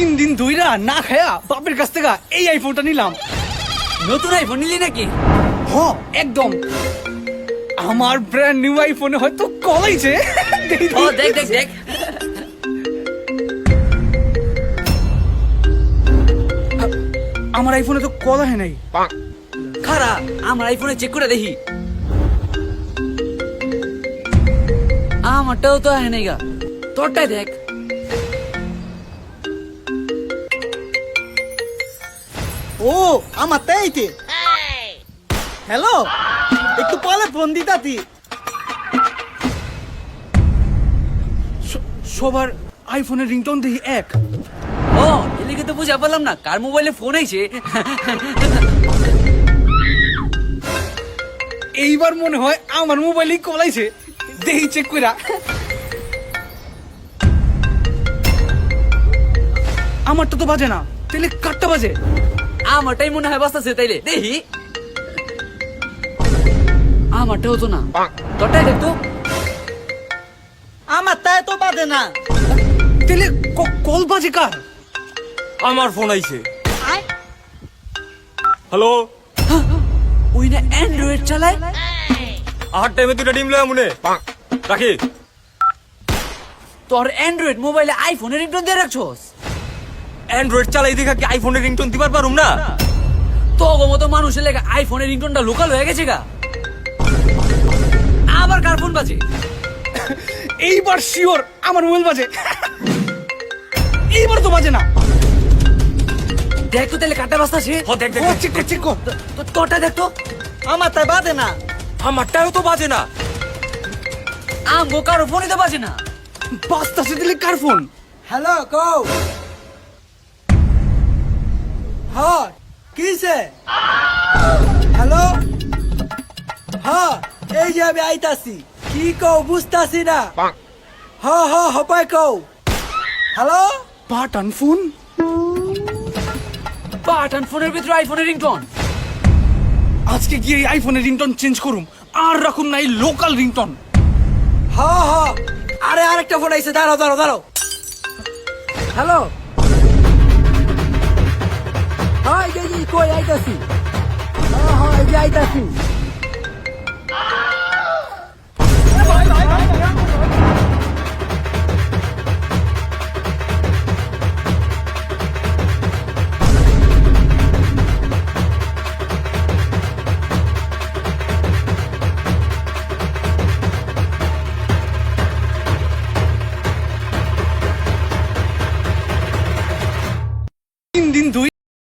3 দিন ধইরা না খায়া বাপের কাছ থেকে এই আইফোনটা নিলাম। নতুন আইফোন নিলি নাকি? হ একদম। আমার ব্র্যান্ড নিউ আইফোনে হয়তো কলাইছে। ও দেখ দেখ দেখ, আমার আইফোনে তো কলা হয় নাই। খারা আমার আইফোনে চেক করে দেখি। আমারটাও তো হয় নাই গা, তোরটাই দেখ। ও আমার তাইতে হ্যালো, একটু পরে ফোন দিতাতি। সবার আইফোনের রিংটোন দেখি এক। ও এলিকে তো বুঝা পারলাম না কার মোবাইলে ফোন আইছে। এইবার মনে হয় আমার মোবাইলই কলাইছে, দেখি চেক কইরা। আমারটা তো বাজে না, তাহলে কারটা বাজে? আমারটাই মনে হয় বাঁচতেছে, তাইলে দেখি। আমারটাও তো না, তোরটাই দেখ তো। আমার তাই তো বাদে না। তাহলে কল বাজে কার? আমার ফোন আইছে। হ্যালো, ওই না অ্যান্ড্রয়েড চালায়। আর টাইমে দুটা ডিম লয়া মনে রাখি। তোর অ্যান্ড্রয়েড মোবাইলে আইফোনের রিংটোন দিয়ে রাখছস? অ্যান্ড্রয়েড চালাই দেখা কি আইফোনের রিংটোন দিবার পারুম না? তো মতো মানুষের লেগে আইফোনের রিংটোনটা লোকাল হয়ে গেছে গা। আবার কার ফোন বাজে? এইবার শিওর আমার মোবাইল বাজে। এইবার তো বাজে না। দেখ তো তাহলে কারটা বাজতাছে। হ দেখ দেখ ও দেখ। চেক কর চেক কর। তোরটা দেখ তো। আমার তাই বাদে না। আমারটাও তো বাজে না। আমগো কারো ফোনই তো বাজে না। বাজতাছে তাহলে কার ফোন? হ্যালো কও। হ্যাঁ কিসে? হ্যালো, হ্যাঁ এই যে আমি আইতাছি। কি কও বুঝতাছি না। হ্যাঁ হ্যাঁ হপাই কও। Hello, button phone. বাটন ফোনের ভিতরে আইফোনের রিংটোন। আজকে গিয়ে এই আইফোনের রিংটোন চেঞ্জ করুম, আর রাখুম না এই লোকাল রিংটোন। হ্যাঁ হ্যাঁ। আরে আরেকটা ফোন আইছে, দাঁড়াও দাঁড়াও দাঁড়াও। হ্যালো, হ্যাঁ এই যে কই আইতাছি। হ্যাঁ হ্যাঁ এই যে আইতাছি। তিন দিন ধরে